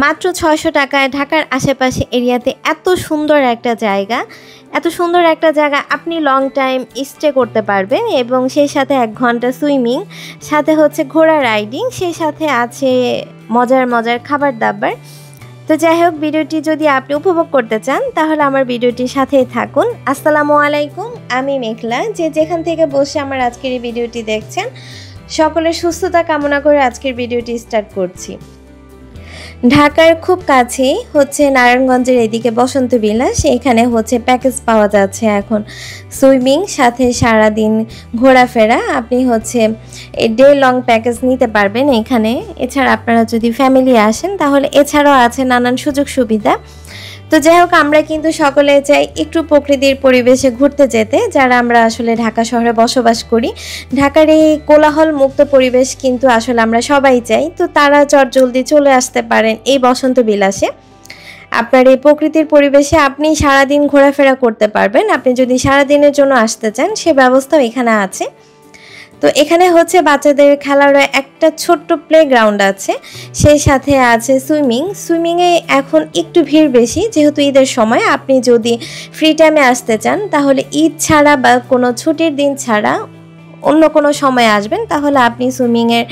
মাত্র ৬০০ টাকায় ঢাকার আশেপাশে এরিয়াতে এত সুন্দর একটা জায়গা আপনি লং টাইম স্টে করতে পারবেন এবং সেই সাথে ১ ঘন্টা সুইমিং, সাথে হচ্ছে ঘোড়া রাইডিং, সেই সাথে আছে মজার খাবার দাবার। তো যাই হোক, ভিডিওটি যদি আপনি উপভোগ করতে চান তাহলে আমার ভিডিওটির সাথেই থাকুন। আসসালামু আলাইকুম, আমি মেঘলা। যেখান থেকে বসে আমার আজকের এই ভিডিওটি দেখছেন, সকলের সুস্থতা কামনা করে আজকের ভিডিওটি স্টার্ট করছি। ঢাকার খুব কাছেই হচ্ছে নারায়ণগঞ্জের এদিকে বসন্ত বিলাস, এখানে হচ্ছে প্যাকেজ পাওয়া যাচ্ছে এখন সুইমিং সাথে সারাদিন ঘোরাফেরা। আপনি হচ্ছে ডে লং প্যাকেজ নিতে পারবেন এখানে। এছাড়া আপনারা যদি ফ্যামিলি আসেন তাহলে এছাড়াও আছে নানান সুযোগ সুবিধা। তো যাই হোক, আমরা কিন্তু সকলে চাই একটু প্রকৃতির পরিবেশে ঘুরতে যেতে, যারা আমরা আসলে ঢাকা শহরে বসবাস করি। ঢাকার এই কোলাহল মুক্ত পরিবেশ কিন্তু আসলে আমরা সবাই চাই। তো তারা চটজলদি চলে আসতে পারেন এই বসন্ত বিলাসে। আপনার এই প্রকৃতির পরিবেশে আপনি সারাদিন ঘোরাফেরা করতে পারবেন। আপনি যদি সারাদিনের জন্য আসতে চান, সে ব্যবস্থাও এখানে আছে। তো এখানে হচ্ছে বাচ্চাদের খেলার একটা ছোট্ট প্লেগ্রাউন্ড আছে, সেই সাথে আছে সুইমিংয়ে এখন একটু ভিড় বেশি, যেহেতু ঈদের সময়। আপনি যদি ফ্রি টাইমে আসতে চান তাহলে ঈদ ছাড়া বা কোনো ছুটির দিন ছাড়া অন্য কোনো সময় আসবেন, তাহলে আপনি সুইমিংয়ের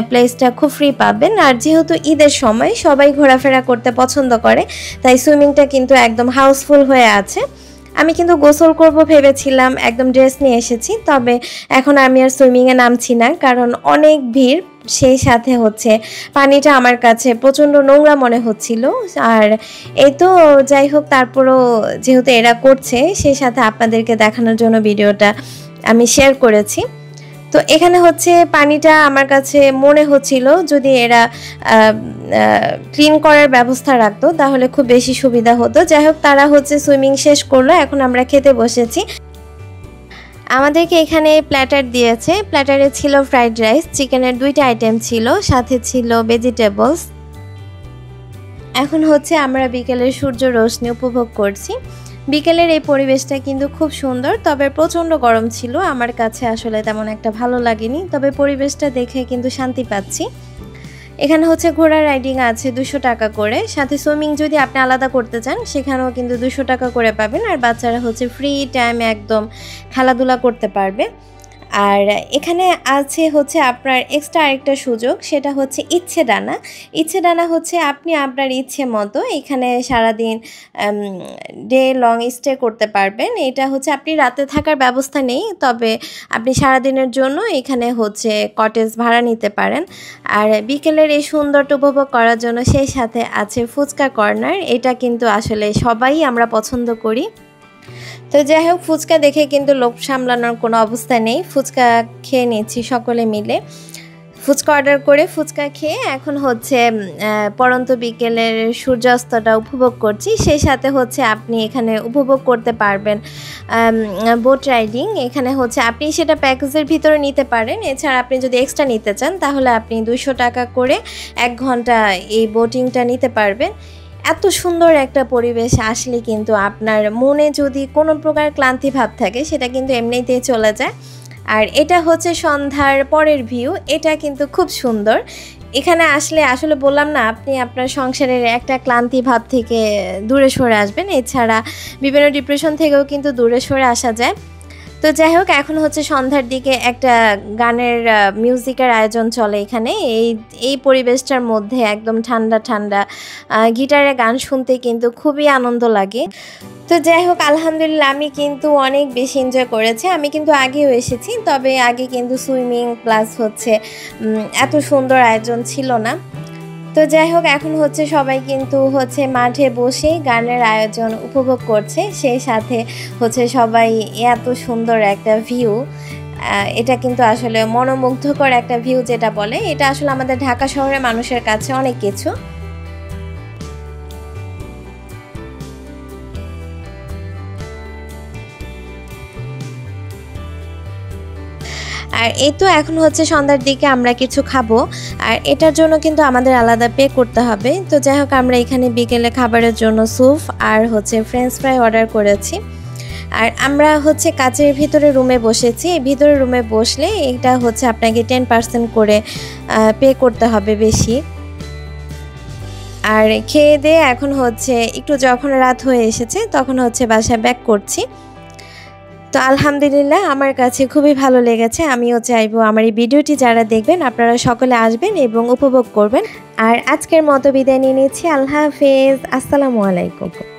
প্লেসটা খুব ফ্রি পাবেন। আর যেহেতু ঈদের সময় সবাই ঘোরাফেরা করতে পছন্দ করে, তাই সুইমিংটা কিন্তু একদম হাউসফুল হয়ে আছে। আমি কিন্তু গোসল করব ভেবেছিলাম, একদম ড্রেস নিয়ে এসেছি, তবে এখন আমি আর সুইমিংয়ে নামছি না, কারণ অনেক ভিড়। সেই সাথে হচ্ছে পানিটা আমার কাছে প্রচণ্ড নোংরা মনে হচ্ছিল। আর এই তো যাই হোক, তারপরও যেহেতু এরা করছে, সেই সাথে আপনাদেরকে দেখানোর জন্য ভিডিওটা আমি শেয়ার করেছি। তো এখানে হচ্ছে পানিটা আমার কাছে মনে হচ্ছিল যদি এরা ক্লিন করার ব্যবস্থা রাখতো তাহলে খুব বেশি সুবিধা হতো। যাই হোক, তারা হচ্ছে সুইমিং শেষ করলো, এখন আমরা খেতে বসেছি। আমাদেরকে এখানে প্ল্যাটার দিয়েছে। প্ল্যাটারে ছিল ফ্রাইড রাইস, চিকেনের 2টা আইটেম ছিল, সাথে ছিল ভেজিটেবলস। এখন হচ্ছে আমরা বিকেলের সূর্য রোশনি উপভোগ করছি। বিকেলের এই পরিবেশটা কিন্তু খুব সুন্দর, তবে প্রচণ্ড গরম ছিল। আমার কাছে আসলে তেমন একটা ভালো লাগেনি, তবে পরিবেশটা দেখে কিন্তু শান্তি পাচ্ছি। এখানে হচ্ছে ঘোড়া রাইডিং আছে 200 টাকা করে, সাথে সুইমিং যদি আপনি আলাদা করতে চান সেখানেও কিন্তু 200 টাকা করে পাবেন। আর বাচ্চারা হচ্ছে ফ্রি টাইমে একদম খেলাধুলা করতে পারবে। আর এখানে আছে হচ্ছে আপনার এক্সট্রা আরেকটা সুযোগ, সেটা হচ্ছে ইচ্ছে ডানা হচ্ছে আপনি আপনার ইচ্ছে মতো এখানে সারাদিন ডে লং স্টে করতে পারবেন। এটা হচ্ছে আপনি রাতে থাকার ব্যবস্থা নেই, তবে আপনি সারাদিনের জন্য এখানে হচ্ছে কটেজ ভাড়া নিতে পারেন। আর বিকেলের এই সৌন্দর্য উপভোগ করার জন্য সেই সাথে আছে ফুচকা কর্নার। এটা কিন্তু আসলে সবাই আমরা পছন্দ করি। তো যাই হোক, ফুচকা দেখে কিন্তু লোভ সামলানোর কোনো অবস্থা নেই। ফুচকা খেয়ে নিচ্ছি সকলে মিলে। ফুচকা অর্ডার করে ফুচকা খেয়ে এখন হচ্ছে পরন্ত বিকেলের সূর্যাস্তটা উপভোগ করছি। সেই সাথে হচ্ছে আপনি এখানে উপভোগ করতে পারবেন বোট রাইডিং। এখানে হচ্ছে আপনি সেটা প্যাকেজের ভিতরে নিতে পারেন। এছাড়া আপনি যদি এক্সট্রা নিতে চান তাহলে আপনি 200 টাকা করে 1 ঘন্টা এই বোটিংটা নিতে পারবেন। এত সুন্দর একটা পরিবেশ আসলে কিন্তু আপনার মনে যদি কোনো প্রকার ক্লান্তি ভাব থাকে সেটা কিন্তু এমনিতেই চলে যায়। আর এটা হচ্ছে সন্ধ্যার পরের ভিউ, এটা কিন্তু খুব সুন্দর। এখানে আসলে বললাম না, আপনি আপনার সংসারের একটা ক্লান্তি ভাব থেকে দূরে সরে আসবেন। এছাড়া বিভিন্ন ডিপ্রেশন থেকেও কিন্তু দূরে সরে আসা যায়। তো যাই হোক, এখন হচ্ছে সন্ধ্যার দিকে একটা গানের মিউজিকের আয়োজন চলে এখানে। এই পরিবেশটার মধ্যে একদম ঠান্ডা গিটারে গান শুনতে কিন্তু খুবই আনন্দ লাগে। তো যাই হোক, আলহামদুলিল্লাহ আমি কিন্তু অনেক বেশি এনজয় করেছি। আমি কিন্তু আগেও এসেছি, তবে আগে কিন্তু সুইমিং প্লাস হচ্ছে এত সুন্দর আয়োজন ছিল না। তো যাই হোক, এখন হচ্ছে সবাই কিন্তু হচ্ছে মাঠে বসে গানের আয়োজন উপভোগ করছে। সেই সাথে হচ্ছে সবাই এত সুন্দর একটা ভিউ, এটা কিন্তু আসলে মনোমুগ্ধকর একটা ভিউ যেটা বলে, এটা আসলে আমাদের ঢাকা শহরের মানুষের কাছে অনেক কিছু। আর এই তো এখন হচ্ছে সন্ধ্যার দিকে আমরা কিছু খাবো, আর এটার জন্য কিন্তু আমাদের আলাদা পে করতে হবে। তো যাই হোক, আমরা এখানে বিকেলে খাবারের জন্য স্যুপ আর হচ্ছে ফ্রেঞ্চ ফ্রাই অর্ডার করেছি। আর আমরা হচ্ছে কাচের ভিতরে রুমে বসেছি। ভিতরে রুমে বসলে এটা হচ্ছে আপনাকে 10% করে পে করতে হবে বেশি। আর খেয়ে দিয়ে এখন হচ্ছে একটু যখন রাত হয়ে এসেছে তখন হচ্ছে বাসায় ব্যাক করছি। তো আলহামদুলিল্লাহ আমার কাছে খুবই ভালো লেগেছে। আমিও চাইবো আমার এই ভিডিওটি যারা দেখবেন আপনারা সকলে আসবেন এবং উপভোগ করবেন। আর আজকের মতো বিদায় নিয়ে নিচ্ছি। আল্লাহ হাফেজ। আসসালামু আলাইকুম।